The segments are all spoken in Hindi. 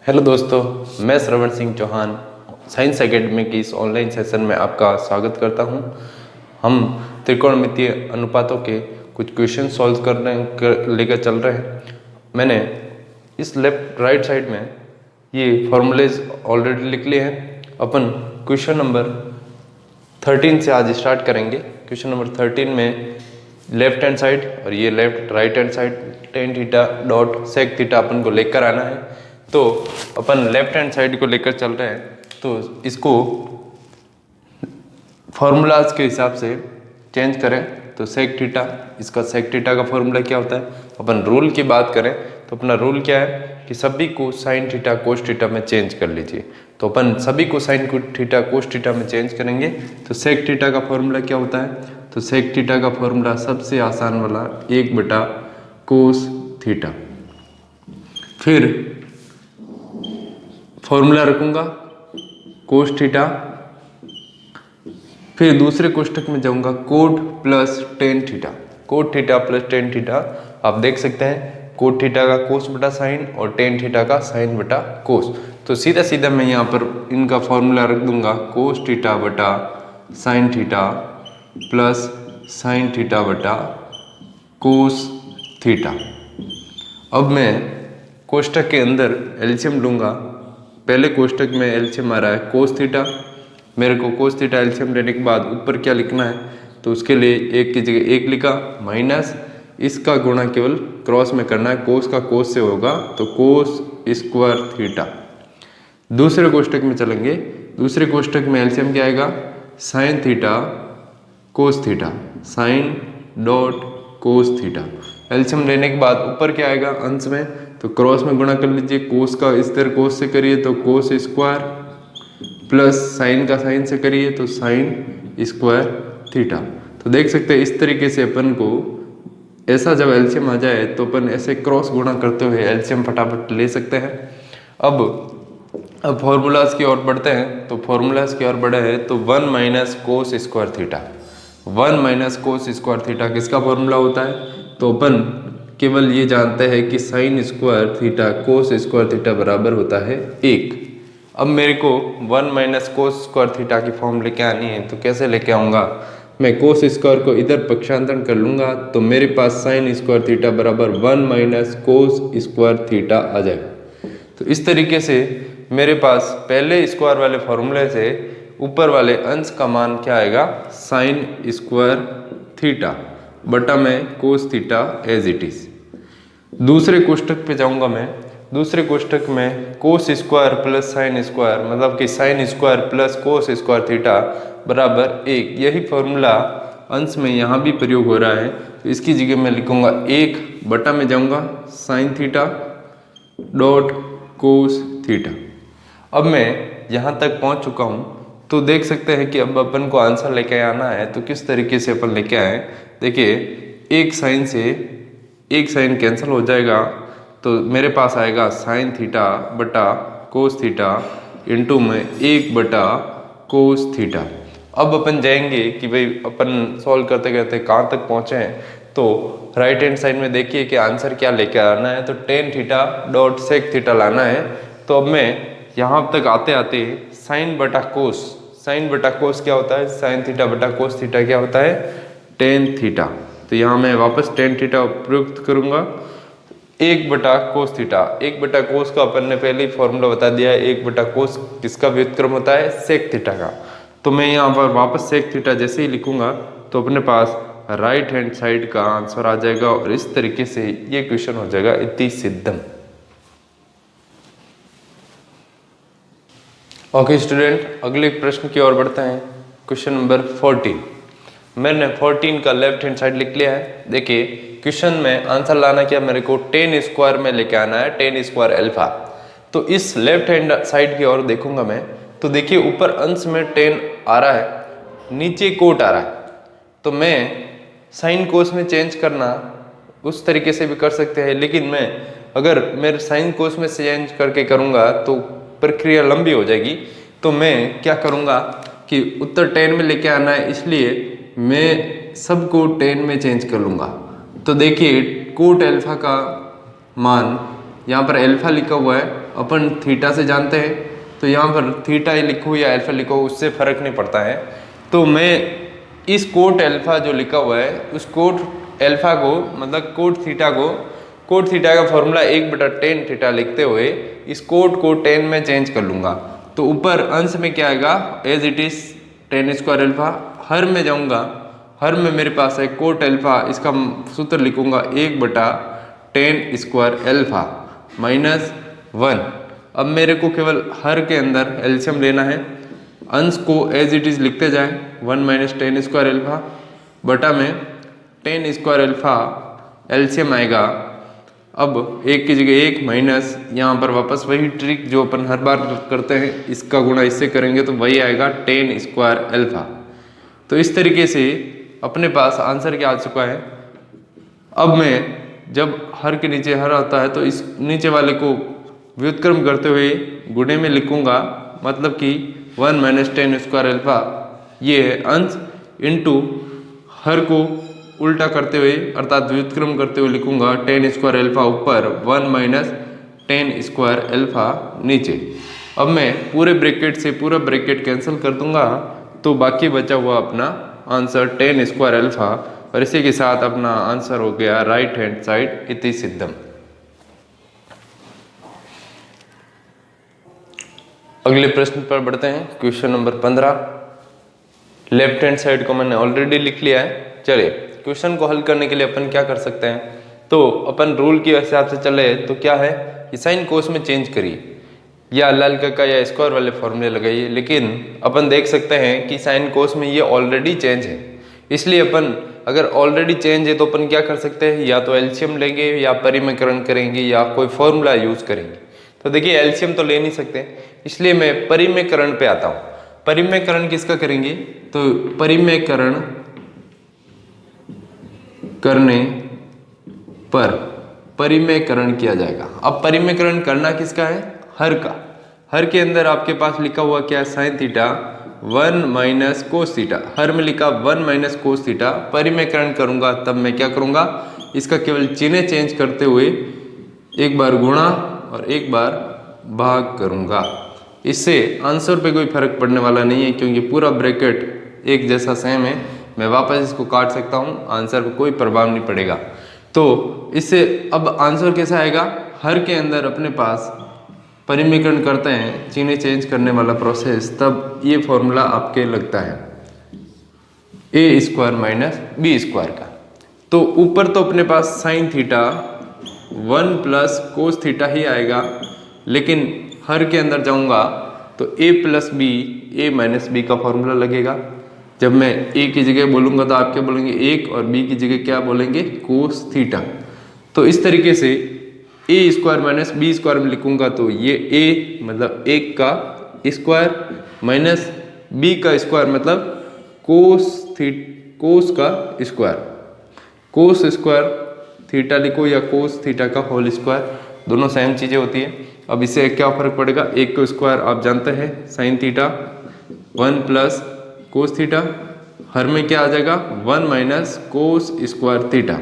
हेलो दोस्तों, मैं श्रवण सिंह चौहान साइंस एकेडमी की इस ऑनलाइन सेशन में आपका स्वागत करता हूं। हम त्रिकोणमितीय अनुपातों के कुछ क्वेश्चन सॉल्व लेकर चल रहे हैं। मैंने इस लेफ्ट राइट साइड में ये फॉर्मूलेज ऑलरेडी लिख लिए हैं। अपन क्वेश्चन नंबर 13 से आज स्टार्ट करेंगे। क्वेश्चन नंबर 13 में लेफ्ट हैंड साइड और ये left right hand side tan theta dot sec theta अपन को लेकर आना है। तो अपन लेफ्ट हैंड साइड को लेकर चल रहे हैं, तो इसको फॉर्मूलाज के हिसाब से चेंज करें। तो सेक थीटा, इसका सेक थीटा का फॉर्मूला क्या होता है? अपन रूल की बात करें तो अपना रूल क्या है कि सभी को साइन थीटा कोस थीटा में चेंज कर लीजिए। तो अपन सभी को साइन थीटा कोस थीटा में चेंज करेंगे। तो सेक थीटा का फॉर्मूला क्या होता है? तो सेक थीटा का फॉर्मूला सबसे आसान वाला 1/कोस थीटा। फिर फॉर्मूला रखूंगा कोस थीटा, फिर दूसरे कोष्ठक में जाऊंगा cot plus tan theta. Cot theta plus tan theta आप देख सकते हैं, कोट थीटा का कोस बटा साइन और टेन थीटा का साइन बटा कोस। तो सीधा सीधा मैं यहाँ पर इनका फॉर्मूला रख दूंगा कोस थीटा बटा sine theta plus sign theta बटा कोस थीटा। अब मैं कोष्ठक के अंदर एलसीएम लूंगा। पहले कोष्ठक में एलसीएम आ रहा है कोस थीटा। मेरे को कोस थीटा एलसीएम लेने के बाद ऊपर क्या लिखना है? तो उसके लिए एक की जगह एक लिखा, माइनस इसका गुणा केवल क्रॉस में करना है। कोस का कोस से होगा तो कोस स्क्वायर थीटा। दूसरे कोष्ठक में चलेंगे। दूसरे कोष्ठक में एलसीएम क्या आएगा? Sine theta cos theta, sine dot cos theta. LCM लेने के बाद ऊपर क्या आएगा अंश में? तो क्रॉस में गुणा कर लीजिए। कोस का इस तरह कोस से करिए तो कोस स्क्वायर, प्लस साइन का साइन से करिए तो साइन स्क्वायर थीटा। तो देख सकते हैं इस तरीके से अपन को ऐसा जब एलसीएम आ जाए तो अपन ऐसे क्रॉस गुणा करते हुए एलसीएम फटाफट ले सकते हैं। अब फॉर्मूलाज की ओर बढ़ते हैं। तो फॉर्मूलाज की ओर बढ़े हैं तो 1 minus cos square theta. 1 minus cos square theta किसका फॉर्मूला होता है? तो अपन केवल ये जानते हैं कि sine square theta cos square theta बराबर होता है 1। अब मेरे को 1 माइनस कोस स्क्वायर थीटा की फॉर्म लेके आनी है। तो कैसे लेके आऊँगा? मैं कोस स्क्वायर को इधर पक्षांतरण कर लूँगा तो मेरे पास साइन स्क्वायर थीटा बराबर 1 माइनस कोस स्क्वायर थीटा आ जाएगा। तो इस तरीके से मेरे पास पहले स्क्वायर वाले फॉर्मूले से ऊपर वाले अंश का मान क्या आएगा? साइन स्क्वायर थीटा बटा में cos theta as it is. दूसरे कोष्ठक पे जाऊंगा मैं। दूसरे कोष्ठक में cos square plus sine square, मतलब कि sine square plus cos square theta बराबर 1। यही फॉर्मूला अंश में यहाँ भी प्रयोग हो रहा है। तो इसकी जगह मैं लिखूंगा 1 बटा में जाऊंगा sine theta dot cos theta. अब मैं यहाँ तक पहुँच चुका हूँ। तो देख सकते हैं कि अब अपन को आंसर लेके आना है। तो किस तरीके से अपन लेके आए? देखिए, एक साइन से एक साइन कैंसिल हो जाएगा तो मेरे पास आएगा साइन थीटा बटा कोस थीटा इंटू में 1 बटा कोस थीटा। अब अपन जाएंगे कि भाई अपन सॉल्व करते करते कहाँ तक पहुँचे हैं। तो राइट हैंड साइड में देखिए कि आंसर क्या लेके आना है। तो tan theta dot sec theta लाना है। तो अब मैं यहाँ तक आते आते साइन बटा कोस, साइन बटा कोस क्या होता है? साइन थीटा बटा कोस थीटा क्या होता है? Tan theta. तो यहाँ मैं वापस टेन थीटा प्रयुक्त करूँगा। 1 बटा कोस थीटा, 1 बटा कोस का अपन ने पहले ही फॉर्मूला बता दिया है। 1 बटा कोस किसका व्युत्क्रम होता है? सेक थीटा का। तो मैं यहाँ पर वापस सेक थीटा जैसे ही लिखूंगा तो अपने पास राइट हैंड साइड का आंसर आ जाएगा और इस तरीके से ये क्वेश्चन हो जाएगा इति सिद्धम। ओके स्टूडेंट, अगले प्रश्न की ओर बढ़ते हैं। Question number 14। मैंने 14 का लेफ्ट हैंड साइड लिख लिया है। देखिए क्वेश्चन में आंसर लाना क्या? मेरे को टेन स्क्वायर में लेके आना है, टेन स्क्वायर अल्फा। तो इस लेफ्ट हैंड साइड की ओर देखूंगा मैं। तो देखिए ऊपर अंश में टेन आ रहा है, नीचे कोट आ रहा है। तो मैं साइन कोस में चेंज करना उस तरीके से भी कर सकते हैं, लेकिन मैं अगर मेरे साइन कोस में चेंज करके करूँगा तो प्रक्रिया लंबी हो जाएगी। तो मैं क्या करूँगा कि उत्तर टेन में लेके आना है, इसलिए मैं सबको टेन में चेंज कर लूँगा। तो देखिए कोट अल्फा का मान यहाँ पर अल्फा लिखा हुआ है अपन थीटा से जानते हैं, तो यहाँ पर थीटा लिखो या अल्फा लिखो उससे फर्क नहीं पड़ता है। तो मैं इस कोट अल्फा जो लिखा हुआ है उस कोट अल्फा को मतलब कोट थीटा का फॉर्मूला 1/tan थीटा लिखते हुए इस कोट को tan में चेंज कर लूँगा। तो ऊपर अंश में क्या आएगा, as it is tan square alpha. हर में जाऊँगा, हर में मेरे पास है कोट अल्फा, इसका सूत्र लिखूँगा 1/tan स्क्वायर अल्फा -1। अब मेरे को केवल हर के अंदर एलसीएम लेना है, अंश को एज इट इज लिखते जाएं 1 - tan स्क्वायर अल्फा बटा में tan स्क्वायर अल्फा एलसीएम आएगा। अब एक की जगह एक माइनस, यहाँ पर वापस वही ट्रिक जो अपन हर बार करते हैं, इसका गुणा इससे करेंगे तो वही आएगा tan स्क्वायर अल्फा। तो इस तरीके से अपने पास आंसर क्या आ चुका है। अब मैं जब हर के नीचे हर आता है तो इस नीचे वाले को व्युत्क्रम करते हुए गुणे में लिखूंगा, मतलब कि 1 - tan स्क्वायर अल्फा ये है अंश इंटू हर को उल्टा करते हुए अर्थात व्युत्क्रम करते हुए लिखूंगा tan स्क्वायर अल्फा ऊपर 1 - tan स्क्वायर अल्फा नीचे। अब मैं पूरे ब्रैकेट से पूरा ब्रैकेट कैंसिल कर दूंगा तो बाकी बचा हुआ अपना आंसर tan स्क्वायर अल्फा, और इसी के साथ अपना आंसर हो गया राइट हैंड साइड इति सिद्धम। अगले प्रश्न पर बढ़ते हैं, question number 15। Left hand side को मैंने ऑलरेडी लिख लिया है। चलिए क्वेश्चन को हल करने के लिए अपन क्या कर सकते हैं, तो अपन रूल के हिसाब से चले तो क्या है कि साइन कोस में चेंज करिए या लाल का या स्क्वायर वाले फॉर्मूले लगाइए। लेकिन अपन देख सकते हैं कि साइन कोस में ये ऑलरेडी चेंज है, इसलिए अपन अगर ऑलरेडी चेंज है तो अपन क्या कर सकते हैं, या तो एलसीएम लेंगे या परिमेयकरण करेंगे या कोई फॉर्मूला यूज करेंगे। तो देखिए एलसीएम तो ले नहीं सकते, इसलिए मैं परिमेयकरण पे आता हूँ। परिमेयकरण किसका करेंगे, तो परिमेयकरण करने पर परिमेयकरण किया जाएगा। अब परिमेयकरण करना किसका है, हर का। हर के अंदर आपके पास लिखा हुआ क्या है, साइन थीटा 1 - कोस थीटा। हर में लिखा 1 - कोस थीटा। परिमेयकरण करूंगा तब मैं क्या करूंगा, इसका केवल चिन्ह चेंज करते हुए एक बार गुणा और एक बार भाग करूंगा। इससे आंसर पे कोई फर्क पड़ने वाला नहीं है क्योंकि पूरा ब्रैकेट एक जैसा सेम है। मैं वापस इसको काट सकता हूँ, आंसर पे कोई प्रभाव नहीं पड़ेगा। तो इससे अब आंसर कैसा आएगा, हर के अंदर अपने पास परिमेयकरण करते हैं, चिन्ह चेंज करने वाला प्रोसेस, तब ये फॉर्मूला आपके लगता है a स्क्वायर - b स्क्वायर का। तो ऊपर तो अपने पास साइन थीटा 1 + कोस थीटा ही आएगा, लेकिन हर के अंदर जाऊंगा तो a - b का फॉर्मूला लगेगा। जब मैं a की जगह बोलूंगा तो आप क्या बोलेंगे 1 और b की जगह क्या बोलेंगे कोस थीटा। तो इस तरीके से a स्क्वायर - b स्क्वायर में लिखूंगा तो ये a मतलब 1 का स्क्वायर माइनस b का स्क्वायर मतलब कोस का स्क्वायर। कोस स्क्वायर थीटा लिखो या कोस थीटा का होल स्क्वायर, दोनों सेम चीज़ें होती है। अब इससे क्या फर्क पड़ेगा, 1 का स्क्वायर आप जानते हैं साइन थीटा 1 + कोस थीटा, हर में क्या आ जाएगा 1 - कोस स्क्वायर थीटा।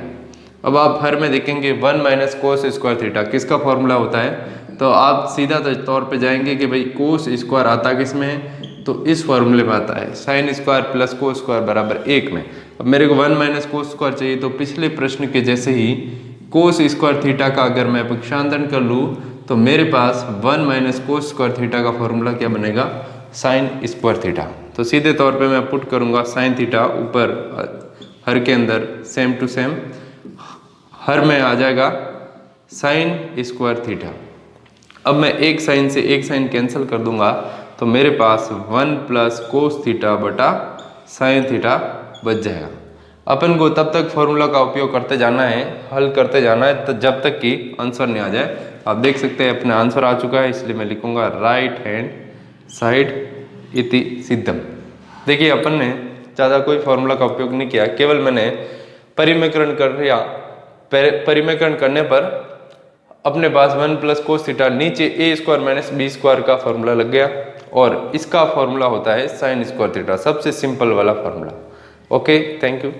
अब आप हर में देखेंगे 1 - कोस स्क्वायर थीटा किसका फॉर्मूला होता है, तो आप सीधा तौर पे जाएंगे कि भाई कोस स्क्वायर आता किस में है, तो इस फॉर्मूले में आता है साइन स्क्वायर + कोस स्क्वायर बराबर 1 में। अब मेरे को 1 - कोस स्क्वायर चाहिए, तो पिछले प्रश्न के जैसे ही कोस स्क्वायर थीटा का अगर मैं पक्षांतरण कर लूँ तो मेरे पास 1 - कोस स्क्वायर थीटा का फॉर्मूला क्या बनेगा, साइन स्क्वायर थीटा। तो सीधे तौर पे मैं पुट करूँगा साइन थीटा ऊपर हर के अंदर सेम टू सेम, हर में आ जाएगा साइन स्क्वायर थीटा। अब मैं एक साइन से एक साइन कैंसिल कर दूंगा तो मेरे पास 1 + कोस थीटा बटा साइन थीटा बच जाएगा। अपन को तब तक फॉर्मूला का उपयोग करते जाना है, हल करते जाना है, तो जब तक कि आंसर नहीं आ जाए। आप देख सकते हैं अपना आंसर आ चुका है, इसलिए मैं लिखूंगा राइट हैंड साइड इति सिद्धम। देखिए अपन ने ज़्यादा कोई फॉर्मूला का उपयोग नहीं किया, केवल मैंने परिमेयकरण कर दिया। परिमेयकरण करने पर अपने पास 1 + कोस थीटा नीचे a स्क्वायर - b स्क्वायर का फॉर्मूला लग गया, और इसका फॉर्मूला होता है साइन स्क्वायर थीटा, सबसे सिंपल वाला फॉर्मूला। Okay, thank you.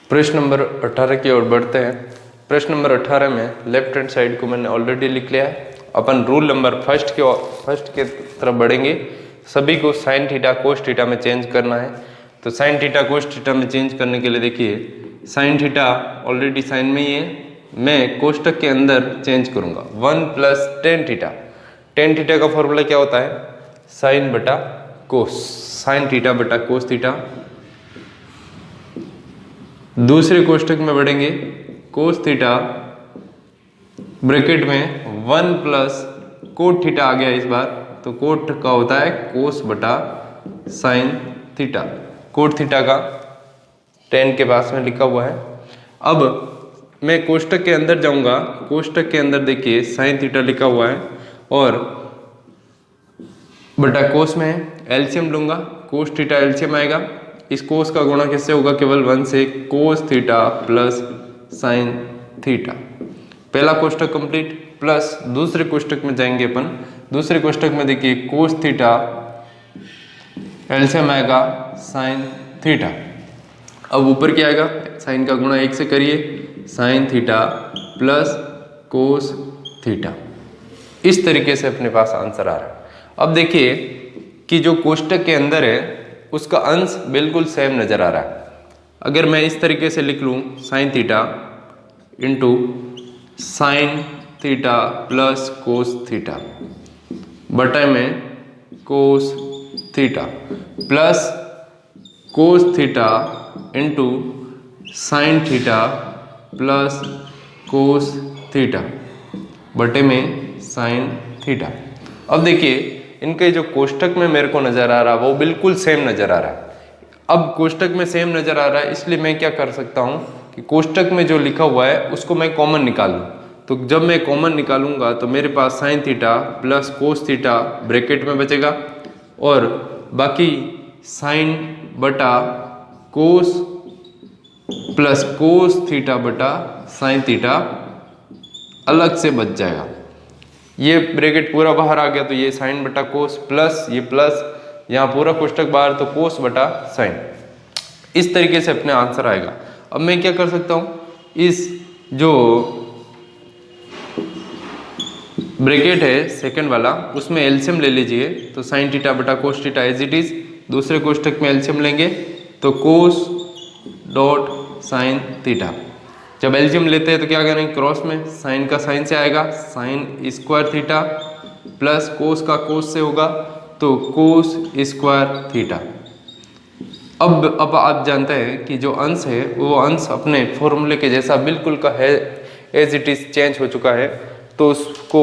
प्रश्न नंबर 18 की ओर बढ़ते हैं। प्रश्न नंबर 18 में लेफ्ट हैंड साइड को मैंने ऑलरेडी लिख लिया है। अपन रूल नंबर फर्स्ट के तरफ बढ़ेंगे। सभी को साइन थीटा कोस थीटा में चेंज करना है। तो साइन थीटा कोस थीटा में चेंज करने के लिए देखिए, साइन थीटा ऑलरेडी साइन में ही है, मैं कोष्टक के अंदर चेंज करूंगा 1 plus tan theta. Tan theta का फॉर्मूला क्या होता है? साइन बटा कोस, साइन थीटा बटा कोस थीटा। दूसरे कोष्टक में बढ़ेंगे, कोस थीटा ब्रैकेट में 1 प्लस कोट थीटा आ गया इस बार, तो कोट का होता है कोस बटा साइन थीटा। कोट थीटा का टेन के पास में लिखा हुआ है। अब मैं कोष्टक के अंदर जाऊंगा, कोष्टक के अंदर देखिए साइन थीटा लिखा हुआ है और बटा कोस में है, एलसीएम लूंगा, कोस थीटा एलसीएम आएगा। इस कोस का गुणा किससे होगा? केवल 1 से, cos theta plus sine theta. पहला कोष्टक कंप्लीट। प्लस दूसरे कोष्टक में जाएंगे अपन। दूसरे कोष्टक में देखिए कोस थीटा एलसीएम आएगा साइन थीटा। अब ऊपर क्या आएगा? साइन का गुणा 1 से करिए, sign theta plus cos theta. इस तरीके से अपने पास आंसर आ रहा है। अब देखिए कि जो कोष्टक के अंदर है उसका अंश बिल्कुल सेम नजर आ रहा है। अगर मैं इस तरीके से लिख लूँ sine theta into sine theta plus cos theta बटे में cos theta plus cos theta into sine theta plus cos theta बटे में साइन थीटा। अब देखिए इनके जो कोष्टक में मेरे को नजर आ रहा है वो बिल्कुल सेम नजर आ रहा है। अब कोष्टक में सेम नजर आ रहा है, इसलिए मैं क्या कर सकता हूँ कि कोष्टक में जो लिखा हुआ है उसको मैं कॉमन निकाल लूँ। तो जब मैं कॉमन निकालूंगा तो मेरे पास sine theta plus cos theta bracket में बचेगा और बाकी साइन बटा कोस प्लस कोस थीटा बटा साइन थीटा अलग से बच जाएगा। ये ब्रैकेट पूरा बाहर आ गया तो ये साइन बटा कोस प्लस ये प्लस, यहाँ पूरा कोष्टक बाहर तो कोस बटा साइन। इस तरीके से अपने आंसर आएगा। अब मैं क्या कर सकता हूँ, इस जो ब्रैकेट है सेकंड वाला उसमें एलसीएम ले लीजिए। तो साइन थीटा बटा cos theta as it is. दूसरे कोष्टक में एलसीएम लेंगे तो कोस डॉट साइन थीटा। जब एलसीएम लेते हैं तो क्या करेंगे, क्रॉस में साइन का साइन से आएगा साइन स्क्वायर थीटा प्लस कोस का कोस से होगा तो कोस स्क्वायर थीटा। अब आप जानते हैं कि जो अंश है वो अंश अपने फॉर्मूले के जैसा बिल्कुल का है, एज इट इज चेंज हो चुका है। तो उसको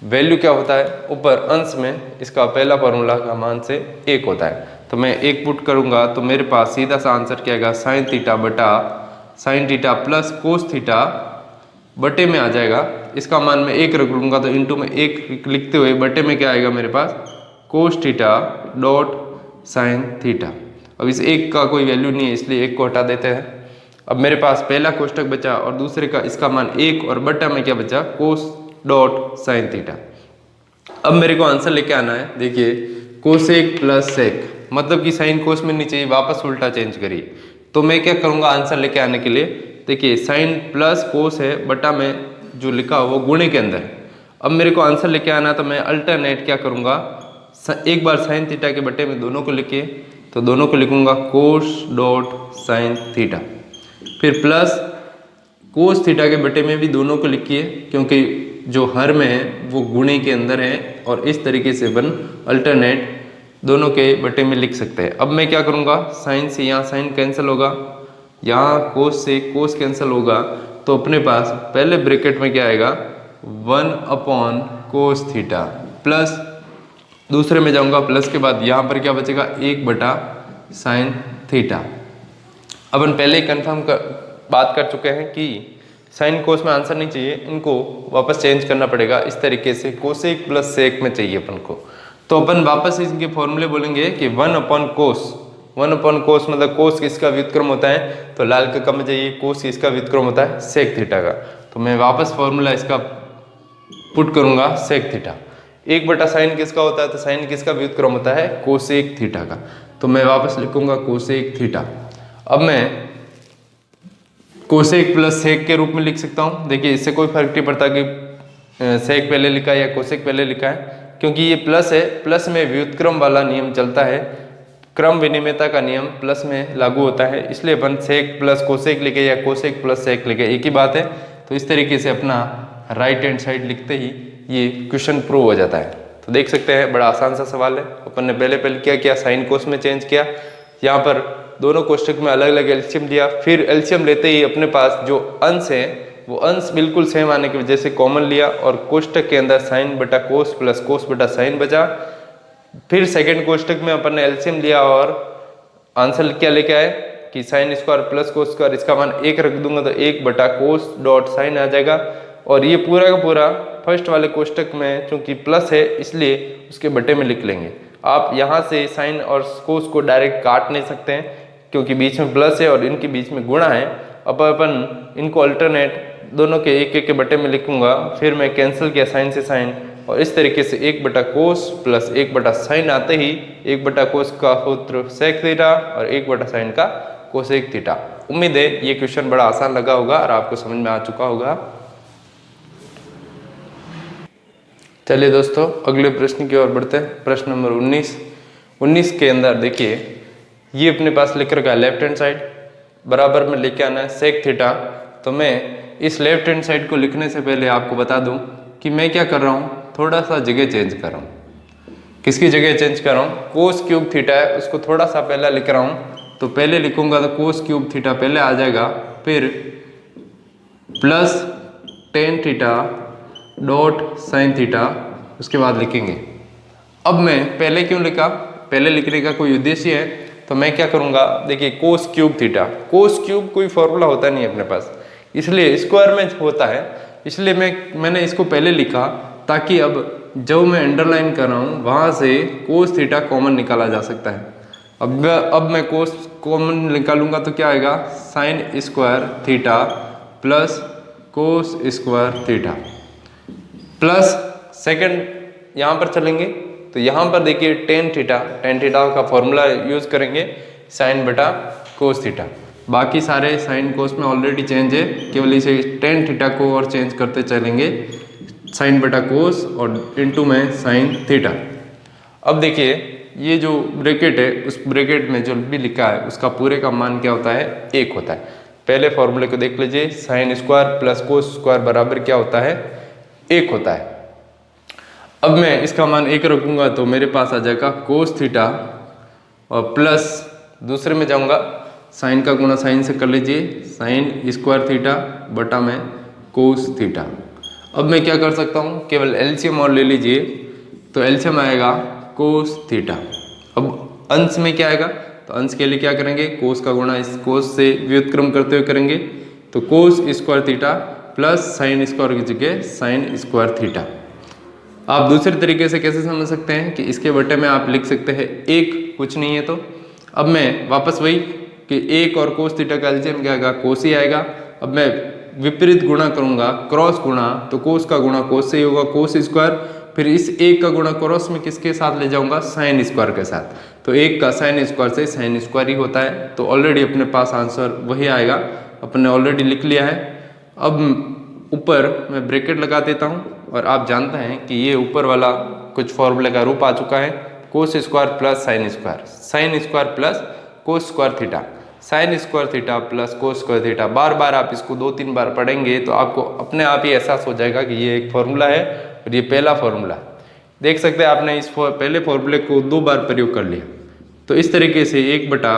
वैल्यू क्या होता है, ऊपर अंश में इसका पहला फॉर्मूला का मान से 1 होता है। तो मैं 1 पुट करूंगा तो मेरे पास सीधा सा आंसर क्या आएगा, साइन थीटा बटा sine theta plus cos theta बटे में आ जाएगा। इसका मान मैं 1 रख लूंगा तो इंटू में 1 लिखते हुए बटे में क्या आएगा मेरे पास, cos theta dot sine theta. अब इस 1 का कोई वैल्यू नहीं है इसलिए 1 को हटा देते हैं। अब मेरे पास पहला कोष्टक बचा और दूसरे का इसका मान 1 और बटा में क्या बचा, कोस डॉट साइन थीटा। अब मेरे को आंसर लेके आना है। देखिए कोसेक प्लस सेक, मतलब कि साइन कोस में नहीं चाहिए, वापस उल्टा चेंज करिए। तो मैं क्या करूंगा आंसर लेके आने के लिए, देखिए साइन प्लस कोस है बटा में जो लिखा वो गुणे के अंदर। अब मेरे को आंसर लेके आना तो मैं अल्टरनेट क्या करूंगा, एक बार साइन थीटा के बटे में दोनों को लिखिए तो दोनों को लिखूंगा कोस डॉट साइन थीटा, फिर प्लस कोस थीटा के बटे में भी दोनों को लिखिए क्योंकि जो हर में है वो गुणे के अंदर है और इस तरीके से अपन अल्टरनेट दोनों के बटे में लिख सकते हैं। अब मैं क्या करूँगा, साइन से यहाँ साइन कैंसिल होगा, यहाँ कोस से कोस कैंसिल होगा तो अपने पास पहले ब्रैकेट में क्या आएगा 1 अपॉन कोस थीटा प्लस दूसरे में जाऊँगा प्लस के बाद यहाँ पर क्या बचेगा 1 बटा साइन थीटा। अपन पहले ही कन्फर्म बात कर चुके हैं कि साइन कोस में आंसर नहीं चाहिए, इनको वापस चेंज करना पड़ेगा इस तरीके से, कोसेक प्लस सेक में चाहिए अपन को। तो अपन वापस इनके फॉर्मूले बोलेंगे कि 1 अपॉन कोस, 1 अपॉन कोस मतलब कोस किसका व्युत्क्रम होता है, तो लाल का कम चाहिए, कोस किसका व्युत्क्रम होता है, सेक थीटा का। तो मैं वापस फॉर्मूला इसका पुट करूंगा सेक थीटा। 1 बटा साइन किसका होता है, तो साइन किसका व्युत्क्रम होता है, कोसेक थीटा का। तो मैं वापस लिखूंगा कोसेक थीटा। अब मैं कोसेक प्लस सेक के रूप में लिख सकता हूँ। देखिए इससे कोई फर्क नहीं पड़ता कि सेक पहले लिखा है या कोसेक पहले लिखा है, क्योंकि ये प्लस है। प्लस में व्युत्क्रम वाला नियम चलता है, क्रम विनिमयता का नियम प्लस में लागू होता है, इसलिए अपन सेक प्लस कोसेक लिखे या कोसेक प्लस सेक लिखे, एक ही बात है। तो इस तरीके से अपना राइट हैंड साइड लिखते ही ये क्वेश्चन प्रूव हो जाता है। तो देख सकते हैं बड़ा आसान सा सवाल है। अपन ने पहले क्या किया, साइन कोस में चेंज किया, यहाँ पर दोनों कोष्टक में अलग अलग एलसीएम लिया, फिर एलसीएम लेते ही अपने पास जो अंश है वो अंश बिल्कुल सेम आने की वजह से कॉमन लिया और कोष्टक के अंदर साइन बटा कोस प्लस कोस बटा साइन बचा। फिर सेकंड कोष्टक में अपन ने एलसीएम लिया और आंसर क्या लेके आए कि sine square plus cos square, इसका मान 1 रख दूंगा तो 1 बटा कोस डॉट साइन आ जाएगा। और ये पूरा का पूरा फर्स्ट वाले कोष्टक में चूंकि प्लस है इसलिए उसके बटे में लिख लेंगे। आप यहाँ से साइन और कोस को डायरेक्ट काट नहीं सकते हैं क्योंकि बीच में प्लस है और इनके बीच में गुणा है। अब अपन इनको अल्टरनेट दोनों के एक एक के बटे में लिखूंगा, फिर मैं कैंसिल किया साइन से साइन और इस तरीके से 1 बटा कोस प्लस 1 बटा साइन आते ही 1 बटा कोस का सूत्र सेक थीटा और 1 बटा साइन का कोसेक थीटा। उम्मीद है ये क्वेश्चन बड़ा आसान लगा होगा और आपको समझ में आ चुका होगा। चलिए दोस्तों अगले प्रश्न की ओर बढ़ते हैं। प्रश्न नंबर 19 के अंदर देखिए ये अपने पास लिख रखा है लेफ्ट हैंड साइड बराबर में लेके आना है सेक थीटा। तो मैं इस लेफ्ट हैंड साइड को लिखने से पहले आपको बता दूं कि मैं क्या कर रहा हूं, थोड़ा सा जगह चेंज कर रहा हूं। किसकी जगह चेंज कर रहा हूं, कोस क्यूब थीटा है उसको थोड़ा सा पहले लिख रहा हूं। तो पहले लिखूंगा तो कोस क्यूब थीटा पहले आ जाएगा, फिर plus tan theta dot sine theta उसके बाद लिखेंगे। अब मैं पहले क्यों लिखा, पहले लिखने का कोई उद्देश्य है। तो मैं क्या करूंगा, देखिए cos cube theta, cos cube कोई फॉर्मूला होता नहीं है अपने पास, इसलिए स्क्वायर में होता है, इसलिए मैंने इसको पहले लिखा ताकि अब जो मैं अंडरलाइन कर रहा हूँ वहाँ से कोस थीटा कॉमन निकाला जा सकता है। अब मैं कोस कॉमन निकालूंगा तो क्या आएगा, sign square theta plus cos square theta plus second यहाँ पर चलेंगे तो यहाँ पर देखिए टेन थीटा का फॉर्मूला यूज करेंगे साइन बटा कोस थीटा। बाकी सारे साइन कोस में ऑलरेडी चेंज है, केवल इसे टेन थीटा को और चेंज करते चलेंगे साइन बटा कोस और इनटू में साइन थीटा। अब देखिए ये जो ब्रैकेट है उस ब्रैकेट में जो भी लिखा है उसका पूरे का मान क्या होता है, 1 होता है। पहले फॉर्मूले को देख लीजिए, sign square plus cos square बराबर क्या होता है, 1 होता है। अब मैं इसका मान 1 रखूंगा तो मेरे पास आ जाएगा कोस थीटा और प्लस दूसरे में जाऊंगा साइन का गुणा साइन से कर लीजिए, साइन स्क्वायर थीटा बटा में कोस थीटा। अब मैं क्या कर सकता हूँ, केवल एलसीएम और ले लीजिए तो एलसीएम आएगा कोस थीटा। अब अंश में क्या आएगा, तो अंश के लिए क्या करेंगे, कोस का गुणा इस कोस से व्युत्क्रम करते हुए करेंगे तो कोस square theta plus sine square की जगह साइन स्क्वायर थीटा। आप दूसरे तरीके से कैसे समझ सकते हैं कि इसके बटे में आप लिख सकते हैं 1, कुछ नहीं है। तो अब मैं वापस वही कि 1 और कोस थीटा का एलसीएम क्या आएगा, कोस ही आएगा। अब मैं विपरीत गुणा करूंगा, क्रॉस गुणा, तो कोस का गुणा कोस से ही होगा कोस स्क्वायर, फिर इस 1 का गुणा क्रॉस में किसके साथ ले जाऊंगा, साइन स्क्वायर के साथ। तो 1 का साइन स्क्वायर से साइन स्क्वायर ही होता है। तो ऑलरेडी अपने पास आंसर वही आएगा, अपन ने ऑलरेडी लिख लिया है। अब ऊपर मैं ब्रैकेट लगा देता हूँ और आप जानते हैं कि ये ऊपर वाला कुछ फॉर्मूले का रूप आ चुका है, cos square plus sine square plus cos square theta, sine square theta plus cos square theta. बार बार आप इसको 2-3 बार पढ़ेंगे तो आपको अपने आप ही एहसास हो जाएगा कि ये एक फॉर्मूला है और ये पहला फॉर्मूला है। देख सकते हैं आपने इस पहले फॉर्मूले को 2 बार प्रयोग कर लिया। तो इस तरीके से 1 बटा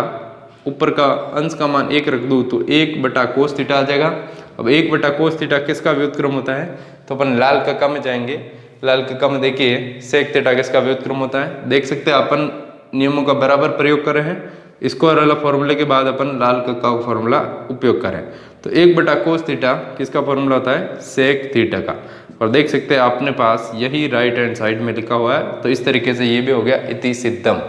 ऊपर का अंश का मान 1 रख दूँ तो 1 बटा कोस थीटा आ जाएगा। अब 1 बटा कोस थीटा किसका व्युत्क्रम होता है, तो अपन लाल कक्का में जाएंगे। लाल कक्का में देखिए सेक थीटा किसका व्युत्क्रम होता है, देख सकते हैं अपन नियमों का बराबर प्रयोग कर रहे हैं। स्क्वायर वाला फॉर्मूले के बाद अपन लाल कक्का का फॉर्मूला उपयोग करें तो 1 बटा कोस थीटा किसका फॉर्मूला होता है, सेक थीटा का। और देख सकते हैं अपने पास यही राइट हैंड साइड में लिखा हुआ है। तो इस तरीके से ये भी हो गया इति सिद्धम।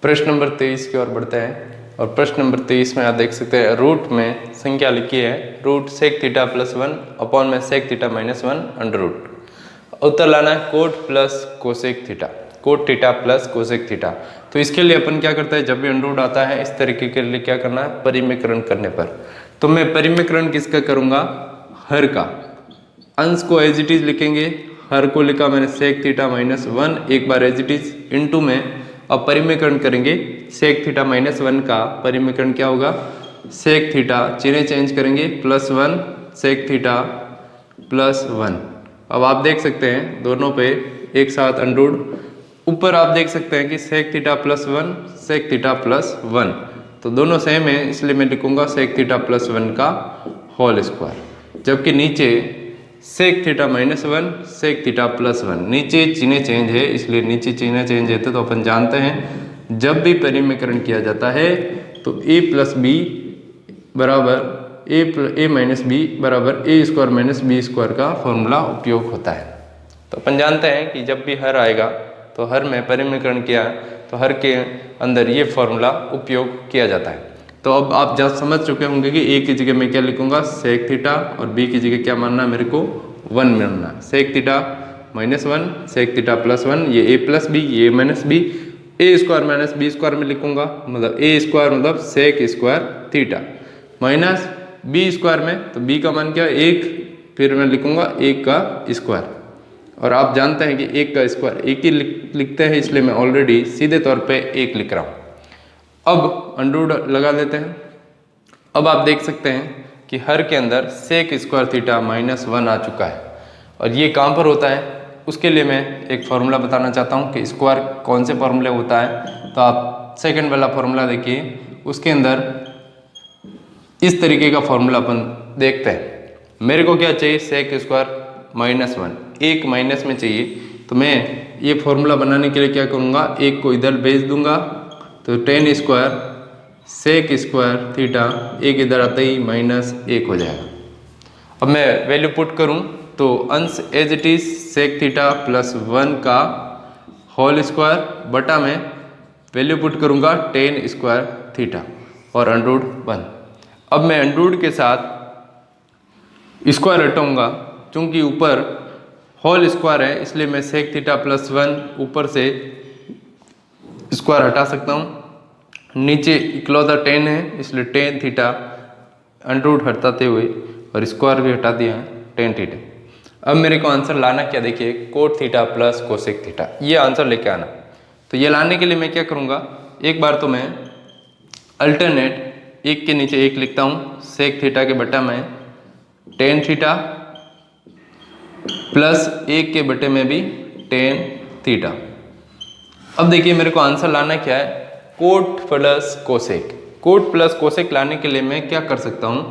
प्रश्न नंबर 23 की ओर बढ़ते हैं और प्रश्न नंबर 23 में आप देख सकते हैं रूट में संख्या लिखी है, root sec theta plus 1 upon में sec theta minus 1 under root. उत्तर लाना है cot plus cosec theta, cot theta plus cosec theta. तो इसके लिए अपन क्या करते हैं, जब भी अंडर रूट आता है इस तरीके के लिए क्या करना है, परिमीकरण करने पर। तो मैं परिमीकरण किसका करूँगा, हर का। अंश को एज इट इज लिखेंगे, हर को लिखा मैंने सेक थीटा माइनस 1 एक बार एज इट इज इंटू में। अब परिमीकरण करेंगे सेक थीटा माइनस 1 का परिमीकरण क्या होगा, सेक थीटा चिन्ह चेंज करेंगे +1 सेक थीटा +1। अब आप देख सकते हैं दोनों पे एक साथ अंडर रूट, ऊपर आप देख सकते हैं कि सेक थीटा +1 सेक थीटा +1, तो दोनों सेम है इसलिए मैं लिखूंगा सेक थीटा +1 का होल स्क्वायर। जबकि नीचे सेक थीटा -1 सेक थीटा +1, नीचे चिन्ह चेंज है इसलिए नीचे चिन्ह चेंज है तो अपन जानते हैं जब भी परिमीकरण किया जाता है तो a प्लस बी बराबर a माइनस बी बराबर a square minus b square का फॉर्मूला उपयोग होता है। तो अपन जानते हैं कि जब भी हर आएगा तो हर में परिमीकरण किया तो हर के अंदर ये फॉर्मूला उपयोग किया जाता है। तो अब आप जब समझ चुके होंगे कि a की जगह मैं क्या लिखूंगा सेक थीटा और b की जगह क्या मानना है मेरे को 1 मानना है। सेक थीटा -1 सेक थीटा +1, ये a प्लस बी ये minus b, a square minus b square में लिखूंगा मतलब a स्क्वायर मतलब sec square theta minus b square में, तो b का मान क्या है 1, फिर मैं लिखूंगा 1 का स्क्वायर। और आप जानते हैं कि 1 का स्क्वायर 1 ही लिखते हैं इसलिए मैं ऑलरेडी सीधे तौर पे 1 लिख रहा हूँ। अब अंडर रूट लगा देते हैं। अब आप देख सकते हैं कि हर के अंदर सेक स्क्वायर थीटा -1 आ चुका है और ये कहाँ पर होता है, उसके लिए मैं एक फॉर्मूला बताना चाहता हूँ कि स्क्वायर कौन से फॉर्मूले होता है। तो आप सेकंड वाला फॉर्मूला देखिए, उसके अंदर इस तरीके का फॉर्मूला अपन देखते हैं। मेरे को क्या चाहिए, सेक स्क्वायर -1, एक माइनस में चाहिए, तो मैं ये फॉर्मूला बनाने के लिए क्या करूँगा, एक को इधर भेज दूंगा तो tan square sec square theta एक इधर आते ही -1 हो जाएगा। अब मैं वैल्यू पुट करूं तो अंश as it is sec theta +1 का होल स्क्वायर बटा में वैल्यू पुट करूंगा tan स्क्वायर थीटा और अंडर रूट 1। अब मैं अंडर रूट के साथ स्क्वायर हटाऊंगा, चूंकि ऊपर होल स्क्वायर है इसलिए मैं सेक थीटा +1 ऊपर से स्क्वायर हटा सकता हूँ। नीचे इकलौता tan है इसलिए tan थीटा अंडर रूट हटाते हुए और स्क्वायर भी हटा दिया है tan थीटा। अब मेरे को आंसर लाना क्या, देखिए coat theta plus cosec theta, ये आंसर लेके आना। तो ये लाने के लिए मैं क्या करूँगा, एक बार तो मैं अल्टरनेट एक के नीचे एक लिखता हूँ, सेक थीटा के बटा में tan थीटा प्लस 1 के बटे में भी tan थीटा। अब देखिए मेरे को आंसर लाना क्या है, cot plus cosec. Cot plus cosec लाने के लिए मैं क्या कर सकता हूँ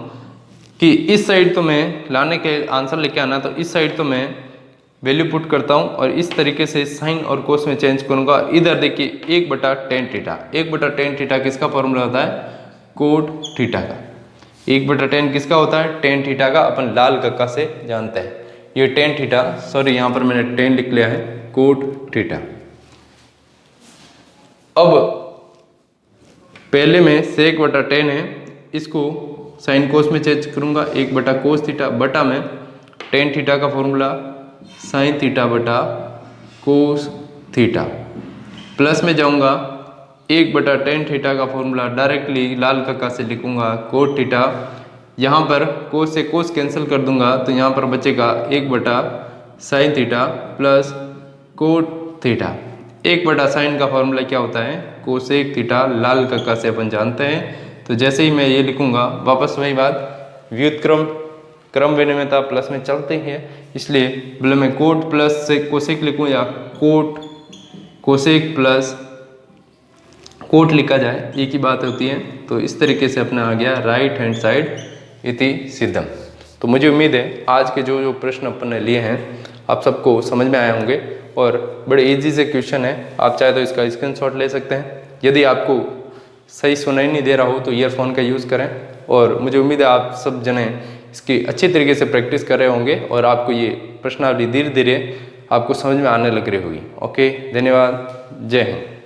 कि इस साइड तो मैं लाने के आंसर लेके आना, तो इस साइड तो मैं वैल्यू पुट करता हूँ और इस तरीके से साइन और कोस में चेंज करूँगा। इधर देखिए 1/tan थीटा, 1/tan थीटा किसका फॉर्मूला होता है, कोट थीटा का। 1/tan किसका होता है, tan थीटा का, अपन लाल कक्का से जानते हैं। ये tan थीटा, सॉरी यहाँ पर मैंने tan लिख लिया है, कोट थीटा। अब पहले में सेक बटा tan है, इसको साइन कोस में चेंज करूंगा, 1/cos थीटा बटा में tan थीटा का फॉर्मूला साइन थीटा बटा कोस थीटा, प्लस में जाऊंगा 1/tan थीटा का फॉर्मूला डायरेक्टली लाल कक्का से लिखूंगा कोट थीटा। यहाँ पर कोस से कोस कैंसिल कर दूंगा तो यहाँ पर बचेगा 1/sin theta plus cot theta. 1/sin का फॉर्मूला क्या होता है, कोसेक थीटा, लाल कक्का से अपन जानते हैं। तो जैसे ही मैं ये लिखूंगा वापस वही बात, व्युत्क्रम क्रम विनिमयता प्लस में चलते ही है, इसलिए बोले मैं कोट प्लस से कोसेक लिखूं या कोट कोसेक प्लस कोट लिखा जाए, एक ही बात होती है। तो इस तरीके से अपना आ गया राइट हैंड साइड इति सिद्धम। तो मुझे उम्मीद है आज के जो प्रश्न अपन ने लिए हैं आप सबको समझ में आए होंगे और बड़े इजी से क्वेश्चन है। आप चाहे तो इसका स्क्रीनशॉट ले सकते हैं। यदि आपको सही सुनाई नहीं दे रहा हो तो ईयरफोन का यूज़ करें और मुझे उम्मीद है आप सब जने इसकी अच्छी तरीके से प्रैक्टिस कर रहे होंगे और आपको ये प्रश्नावली धीरे धीरे आपको समझ में आने लग रही होगी। ओके, धन्यवाद, जय हिंद।